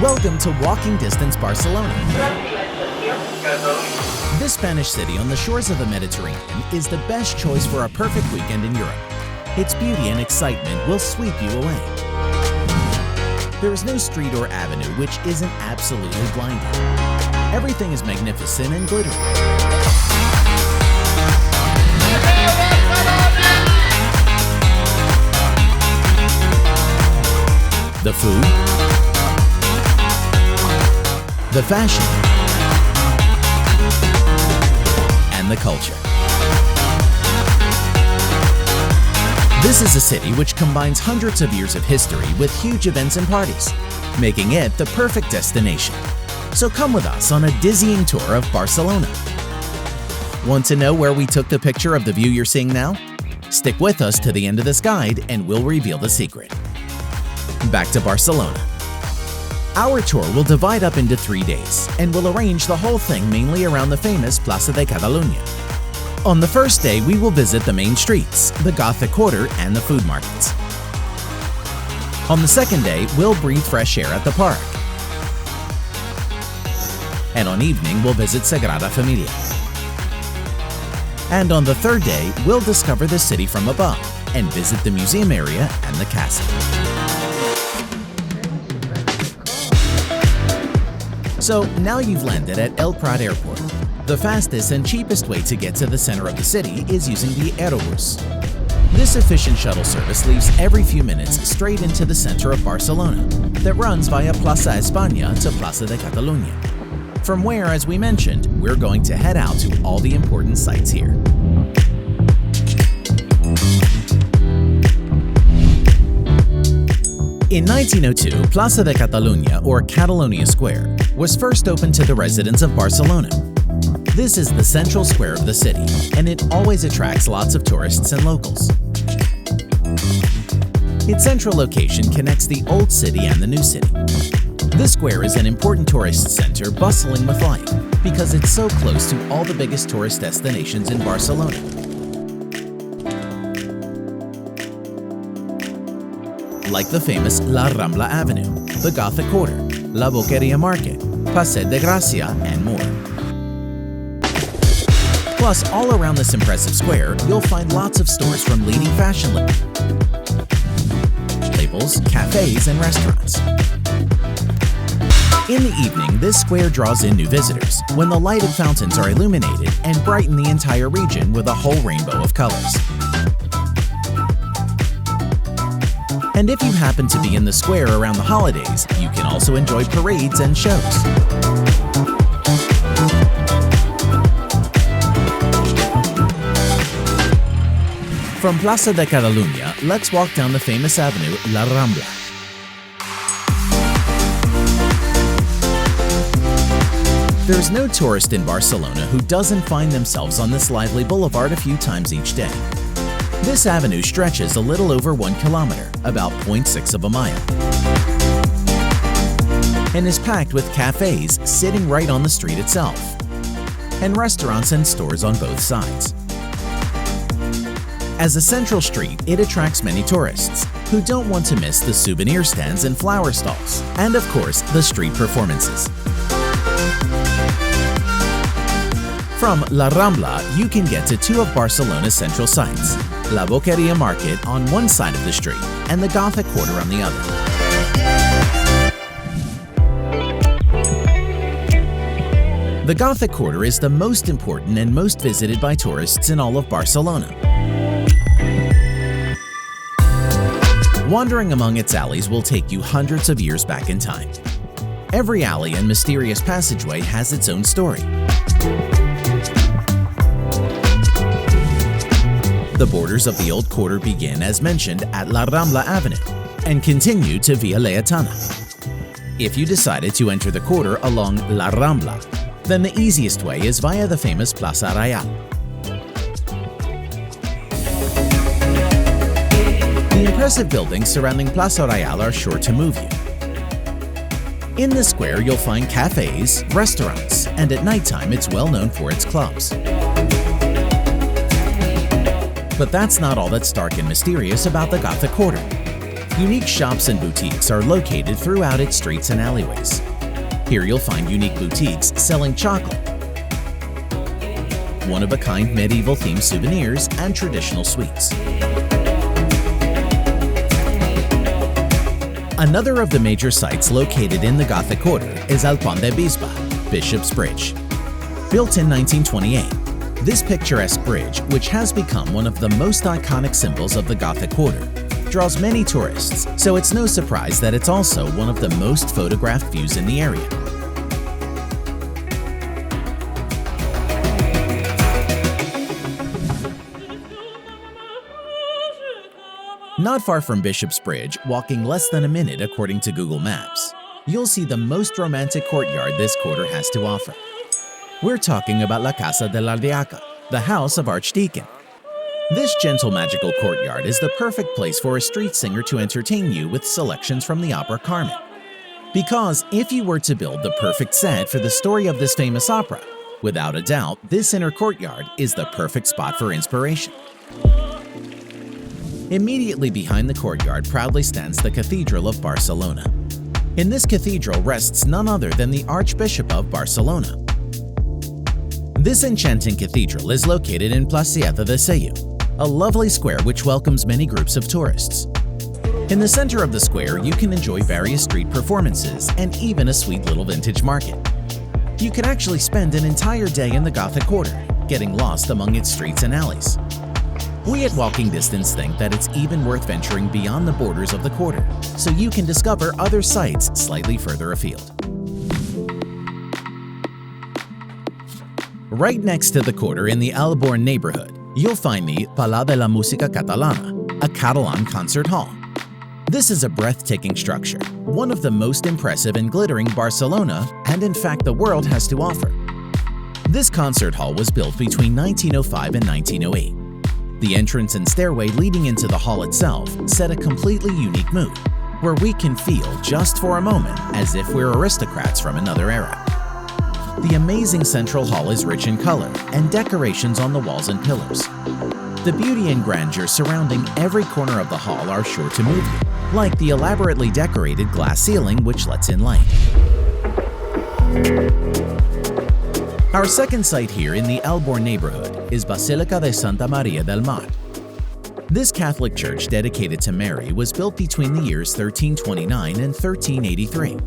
Welcome to Walking Distance Barcelona. This Spanish city on the shores of the Mediterranean is the best choice for a perfect weekend in Europe. Its beauty and excitement will sweep you away. There is no street or avenue which isn't absolutely blinding. Everything is magnificent and glittering. The food, the fashion, and the culture. This is a city which combines hundreds of years of history with huge events and parties, making it the perfect destination. So come with us on a dizzying tour of Barcelona. Want to know where we took the picture of the view you're seeing now? Stick with us to the end of this guide and we'll reveal the secret. Back to Barcelona. Our tour will divide up into 3 days and will arrange the whole thing mainly around the famous Plaza de Catalunya. On the first day, we will visit the main streets, the Gothic Quarter, and the food markets. On the second day, we'll breathe fresh air at the park. And on evening, we'll visit Sagrada Familia. And on the third day, we'll discover the city from above and visit the museum area and the castle. So now you've landed at El Prat Airport. The fastest and cheapest way to get to the center of the city is using the Aerobus. This efficient shuttle service leaves every few minutes straight into the center of Barcelona that runs via Plaza de Espana to Plaza de Catalunya. From where, as we mentioned, we're going to head out to all the important sites here. In 1902, Plaza de Catalunya, or Catalonia Square, was first opened to the residents of Barcelona. This is the central square of the city, and it always attracts lots of tourists and locals. Its central location connects the old city and the new city. This square is an important tourist center bustling with life because it's so close to all the biggest tourist destinations in Barcelona. Like the famous La Rambla Avenue, the Gothic Quarter, La Boqueria Market, Paseo de Gracia, and more. Plus, all around this impressive square, you'll find lots of stores from leading fashion labels, cafes, and restaurants. In the evening, this square draws in new visitors when the lighted fountains are illuminated and brighten the entire region with a whole rainbow of colors. And if you happen to be in the square around the holidays, you can also enjoy parades and shows. From Plaza de Catalunya, let's walk down the famous avenue La Rambla. There's no tourist in Barcelona who doesn't find themselves on this lively boulevard a few times each day. This avenue stretches a little over 1 kilometer, about 0.6 of a mile, and is packed with cafes sitting right on the street itself, and restaurants and stores on both sides. As a central street, it attracts many tourists who don't want to miss the souvenir stands and flower stalls, and of course, the street performances. From La Rambla, you can get to two of Barcelona's central sites, La Boqueria Market on one side of the street and the Gothic Quarter on the other. The Gothic Quarter is the most important and most visited by tourists in all of Barcelona. Wandering among its alleys will take you hundreds of years back in time. Every alley and mysterious passageway has its own story. The borders of the old quarter begin, as mentioned, at La Rambla Avenue and continue to Via Laietana. If you decided to enter the quarter along La Rambla, then the easiest way is via the famous Plaza Reial. The impressive buildings surrounding Plaza Reial are sure to move you. In the square, you'll find cafes, restaurants, and at nighttime, it's well known for its clubs. But that's not all that's dark and mysterious about the Gothic Quarter. Unique shops and boutiques are located throughout its streets and alleyways. Here you'll find unique boutiques selling chocolate, one-of-a-kind medieval-themed souvenirs, and traditional sweets. Another of the major sites located in the Gothic Quarter is El Pont de Bisba, Bishop's Bridge. Built in 1928, this picturesque bridge, which has become one of the most iconic symbols of the Gothic Quarter, draws many tourists, so it's no surprise that it's also one of the most photographed views in the area. Not far from Bishop's Bridge, walking less than a minute according to Google Maps, you'll see the most romantic courtyard this quarter has to offer. We're talking about La Casa de l'Ardiaca, the House of Archdeacon. This gentle magical courtyard is the perfect place for a street singer to entertain you with selections from the opera Carmen. Because if you were to build the perfect set for the story of this famous opera, without a doubt, this inner courtyard is the perfect spot for inspiration. Immediately behind the courtyard proudly stands the Cathedral of Barcelona. In this cathedral rests none other than the Archbishop of Barcelona. This enchanting cathedral is located in Plaza de Gracia, a lovely square which welcomes many groups of tourists. In the center of the square, you can enjoy various street performances and even a sweet little vintage market. You can actually spend an entire day in the Gothic Quarter, getting lost among its streets and alleys. We at Walking Distance think that it's even worth venturing beyond the borders of the quarter, so you can discover other sites slightly further afield. Right next to the quarter in the Alborn neighborhood, you'll find the Palau de la Música Catalana, a Catalan concert hall. This is a breathtaking structure, one of the most impressive and glittering Barcelona and in fact the world has to offer. This concert hall was built between 1905 and 1908. The entrance and stairway leading into the hall itself set a completely unique mood, where we can feel just for a moment as if we're aristocrats from another era. The amazing central hall is rich in color and decorations on the walls and pillars. The beauty and grandeur surrounding every corner of the hall are sure to move you, like the elaborately decorated glass ceiling which lets in light. Our second site here in the Alborn neighborhood is Basilica de Santa Maria del Mar. This Catholic church dedicated to Mary was built between the years 1329 and 1383.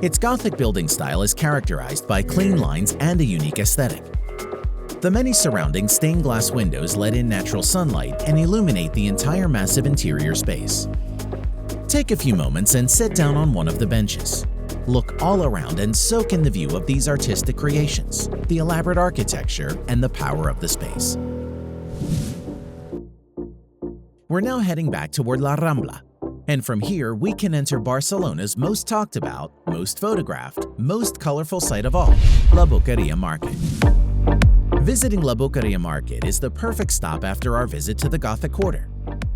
Its Gothic building style is characterized by clean lines and a unique aesthetic. The many surrounding stained glass windows let in natural sunlight and illuminate the entire massive interior space. Take a few moments and sit down on one of the benches. Look all around and soak in the view of these artistic creations, the elaborate architecture, and the power of the space. We're now heading back toward La Rambla, and from here we can enter Barcelona's most talked about, most photographed, most colorful site of all, La Boqueria Market. Visiting La Boqueria Market is the perfect stop after our visit to the Gothic Quarter.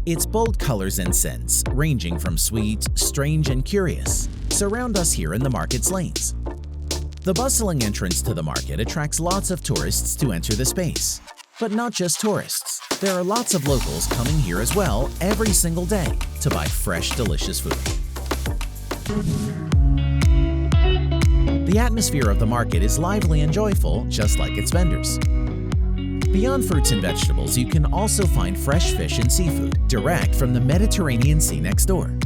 Its bold colors and scents, ranging from sweet, strange, and curious, surround us here in the market's lanes. The bustling entrance to the market attracts lots of tourists to enter the space. But not just tourists. There are lots of locals coming here as well every single day to buy fresh, delicious food. The atmosphere of the market is lively and joyful, just like its vendors. Beyond fruits and vegetables, you can also find fresh fish and seafood direct from the Mediterranean Sea next door.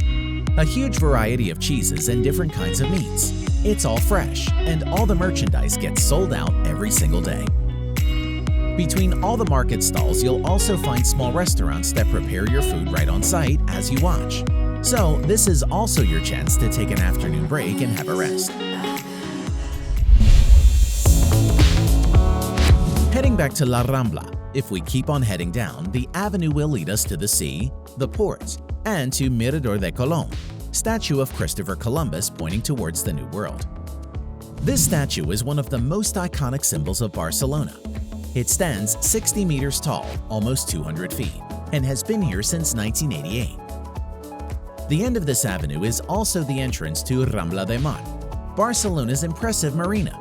A huge variety of cheeses and different kinds of meats. It's all fresh, and all the merchandise gets sold out every single day. Between all the market stalls, you'll also find small restaurants that prepare your food right on site as you watch. So, this is also your chance to take an afternoon break and have a rest. Heading back to La Rambla, if we keep on heading down, the avenue will lead us to the sea, the port, and to Mirador de Colón, statue of Christopher Columbus pointing towards the New World. This statue is one of the most iconic symbols of Barcelona. It stands 60 meters tall, almost 200 feet, and has been here since 1988. The end of this avenue is also the entrance to Rambla de Mar, Barcelona's impressive marina.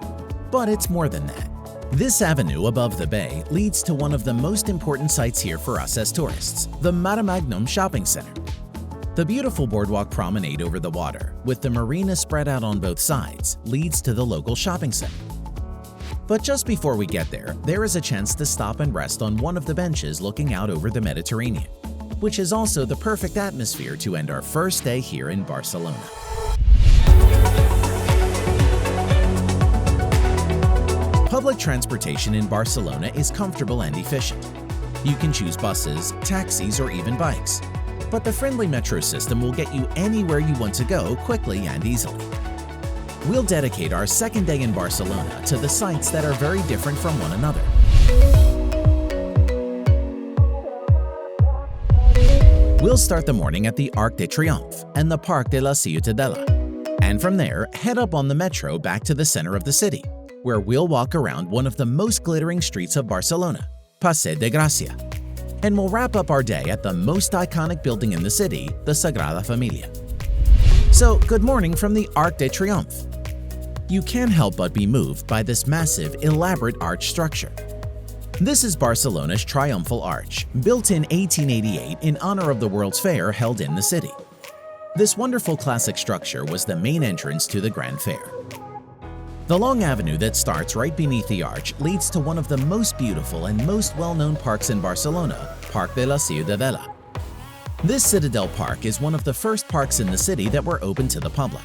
But it's more than that. This avenue above the bay leads to one of the most important sites here for us as tourists, the Maramagnum Shopping Center. The beautiful boardwalk promenade over the water, with the marina spread out on both sides, leads to the local shopping center. But just before we get there is a chance to stop and rest on one of the benches looking out over the Mediterranean, which is also the perfect atmosphere to end our first day here in Barcelona. Public transportation in Barcelona is comfortable and efficient. You can choose buses, taxis, or even bikes. But the friendly metro system will get you anywhere you want to go quickly and easily. We'll dedicate our second day in Barcelona to the sites that are very different from one another. We'll start the morning at the Arc de Triomphe and the Parc de la Ciutadella, and from there head up on the metro back to the center of the city, where we'll walk around one of the most glittering streets of Barcelona, Paseo de Gracia. And we'll wrap up our day at the most iconic building in the city, the Sagrada Familia. So, good morning from the Arc de Triomphe. You can't help but be moved by this massive, elaborate arch structure. This is Barcelona's Triumphal Arch, built in 1888 in honor of the World's Fair held in the city. This wonderful classic structure was the main entrance to the Grand Fair. The long avenue that starts right beneath the arch leads to one of the most beautiful and most well-known parks in Barcelona, Parc de la Ciutadella. This Citadel Park is one of the first parks in the city that were open to the public.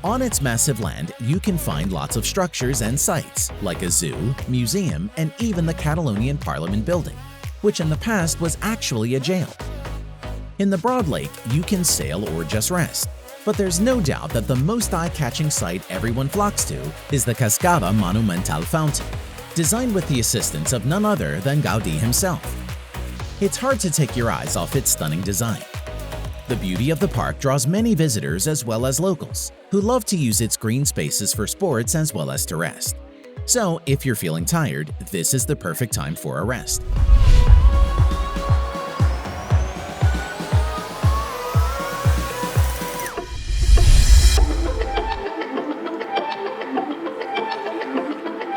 On its massive land, you can find lots of structures and sites, like a zoo, museum, and even the Catalonian Parliament building, which in the past was actually a jail. In the broad lake, you can sail or just rest. But there's no doubt that the most eye-catching sight everyone flocks to is the Cascada Monumental fountain, designed with the assistance of none other than Gaudí himself. It's hard to take your eyes off its stunning design. The beauty of the park draws many visitors as well as locals, who love to use its green spaces for sports as well as to rest. So, if you're feeling tired, this is the perfect time for a rest.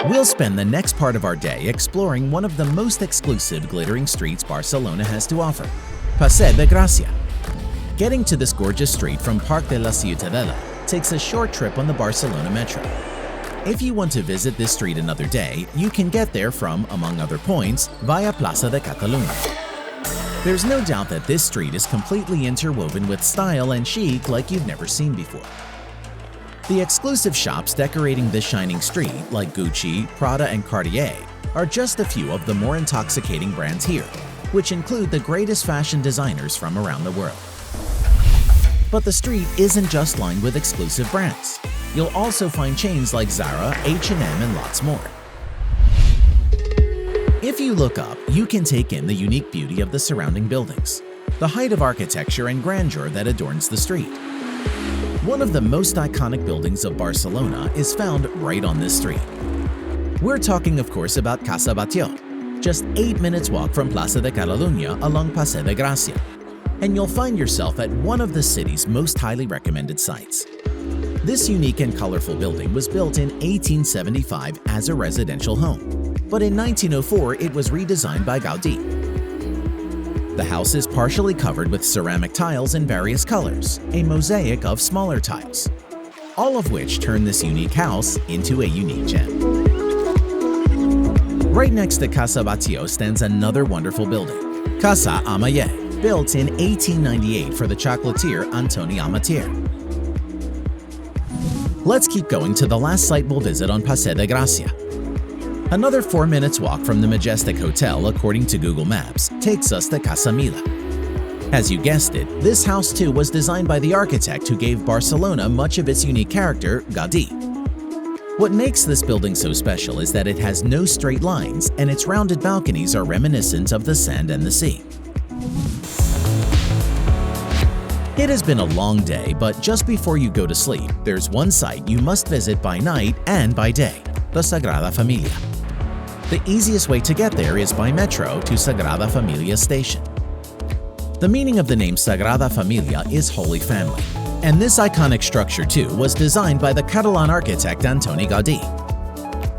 We'll spend the next part of our day exploring one of the most exclusive glittering streets Barcelona has to offer, Paseo de Gracia. Getting to this gorgeous street from Parc de la Ciutadella takes a short trip on the Barcelona metro. If you want to visit this street another day, you can get there from, among other points, via Plaza de Catalunya. There's no doubt that this street is completely interwoven with style and chic like you've never seen before. The exclusive shops decorating this shining street, like Gucci, Prada, and Cartier, are just a few of the more intoxicating brands here, which include the greatest fashion designers from around the world. But the street isn't just lined with exclusive brands. You'll also find chains like Zara, H&M, and lots more. If you look up, you can take in the unique beauty of the surrounding buildings, the height of architecture and grandeur that adorns the street. One of the most iconic buildings of Barcelona is found right on this street. We're talking, of course, about Casa Batlló, just 8 minutes walk from Plaza de Catalunya along Paseo de Gracia, and you'll find yourself at one of the city's most highly recommended sites. This unique and colorful building was built in 1875 as a residential home, but in 1904 it was redesigned by Gaudí. The house is partially covered with ceramic tiles in various colors, a mosaic of smaller tiles, all of which turn this unique house into a unique gem. Right next to Casa Batlló stands another wonderful building, Casa Amayé, built in 1898 for the chocolatier Antoni Amatier. Let's keep going to the last site we'll visit on Paseo de Gracia. Another 4 minutes walk from the majestic hotel, according to Google Maps, takes us to Casa Mila. As you guessed it, this house too was designed by the architect who gave Barcelona much of its unique character, Gaudí. What makes this building so special is that it has no straight lines and its rounded balconies are reminiscent of the sand and the sea. It has been a long day, but just before you go to sleep, there's one site you must visit by night and by day, the Sagrada Familia. The easiest way to get there is by metro to Sagrada Familia station. The meaning of the name Sagrada Familia is Holy Family, and this iconic structure too was designed by the Catalan architect Antoni Gaudí.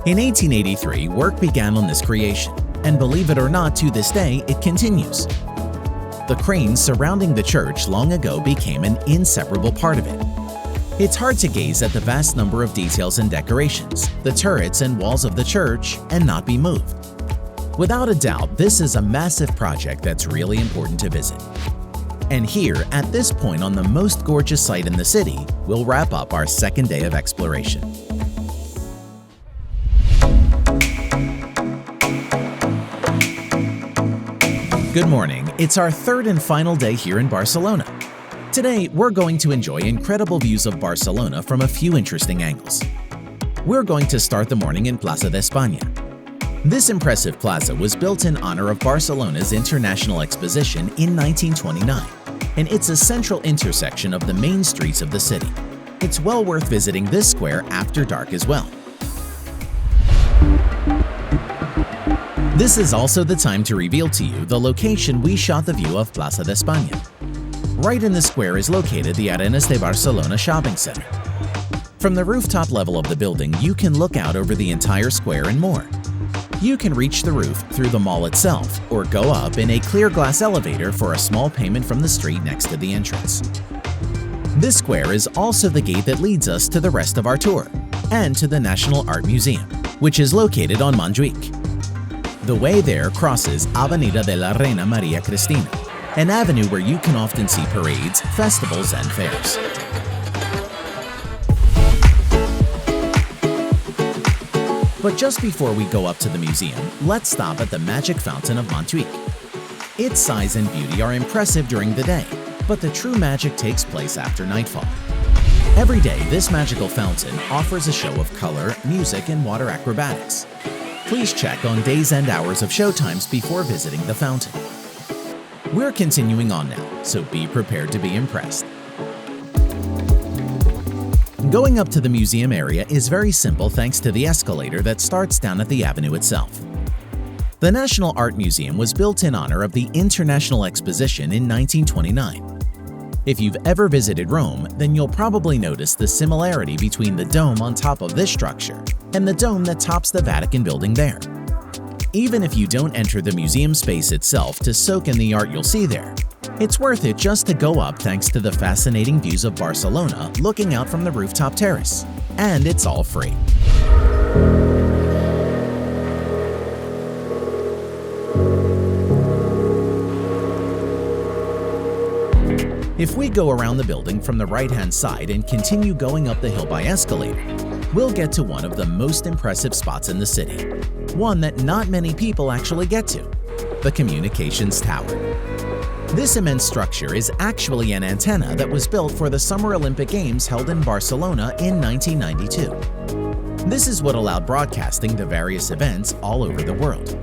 In 1883, work began on this creation, and believe it or not, to this day it continues. The cranes surrounding the church long ago became an inseparable part of it. It's hard to gaze at the vast number of details and decorations, the turrets and walls of the church, and not be moved. Without a doubt, this is a massive project that's really important to visit. And here, at this point on the most gorgeous site in the city, we'll wrap up our second day of exploration. Good morning, it's our third and final day here in Barcelona. Today, we're going to enjoy incredible views of Barcelona from a few interesting angles. We're going to start the morning in Plaza de Espana. This impressive plaza was built in honor of Barcelona's International Exposition in 1929, and it's a central intersection of the main streets of the city. It's well worth visiting this square after dark as well. This is also the time to reveal to you the location we shot the view of Plaza de Espana. Right in the square is located the Arenas de Barcelona shopping center. From the rooftop level of the building, you can look out over the entire square and more. You can reach the roof through the mall itself or go up in a clear glass elevator for a small payment from the street next to the entrance. This square is also the gate that leads us to the rest of our tour and to the National Art Museum, which is located on Montjuïc. The way there crosses Avenida de la Reina María Cristina, an avenue where you can often see parades, festivals, and fairs. But just before we go up to the museum, let's stop at the Magic Fountain of Montjuïc. Its size and beauty are impressive during the day, but the true magic takes place after nightfall. Every day, this magical fountain offers a show of color, music, and water acrobatics. Please check on days and hours of showtimes before visiting the fountain. We're continuing on now, so be prepared to be impressed. Going up to the museum area is very simple thanks to the escalator that starts down at the avenue itself. The National Art Museum was built in honor of the International Exposition in 1929. If you've ever visited Rome, then you'll probably notice the similarity between the dome on top of this structure and the dome that tops the Vatican building there. Even if you don't enter the museum space itself to soak in the art you'll see there, it's worth it just to go up thanks to the fascinating views of Barcelona looking out from the rooftop terrace. And it's all free. If we go around the building from the right-hand side and continue going up the hill by escalator, we'll get to one of the most impressive spots in the city, one that not many people actually get to, the Communications Tower. This immense structure is actually an antenna that was built for the Summer Olympic Games held in Barcelona in 1992. This is what allowed broadcasting to various events all over the world.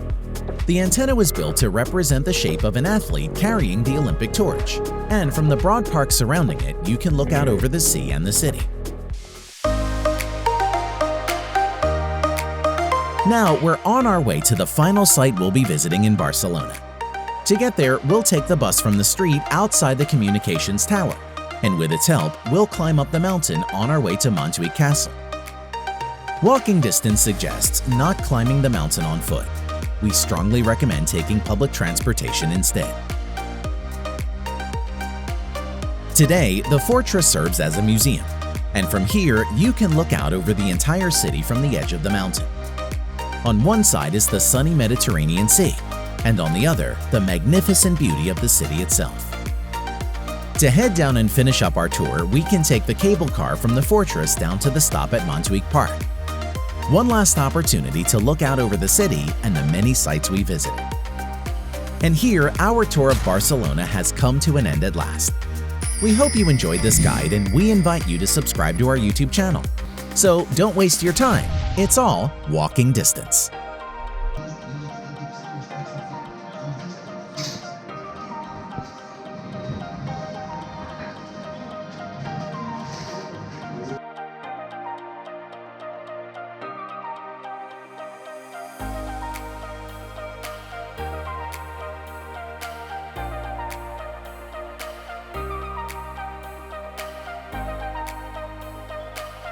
The antenna was built to represent the shape of an athlete carrying the Olympic torch, and from the broad park surrounding it, you can look out over the sea and the city. Now, we're on our way to the final site we'll be visiting in Barcelona. To get there, we'll take the bus from the street outside the Communications Tower, and with its help, we'll climb up the mountain on our way to Montjuïc Castle. Walking distance suggests not climbing the mountain on foot. We strongly recommend taking public transportation instead. Today, the fortress serves as a museum, and from here, you can look out over the entire city from the edge of the mountain. On one side is the sunny Mediterranean Sea, and on the other, the magnificent beauty of the city itself. To head down and finish up our tour, we can take the cable car from the fortress down to the stop at Montjuïc Park. One last opportunity to look out over the city and the many sites we visited. And here, our tour of Barcelona has come to an end at last. We hope you enjoyed this guide, and we invite you to subscribe to our YouTube channel. So don't waste your time. It's all walking distance.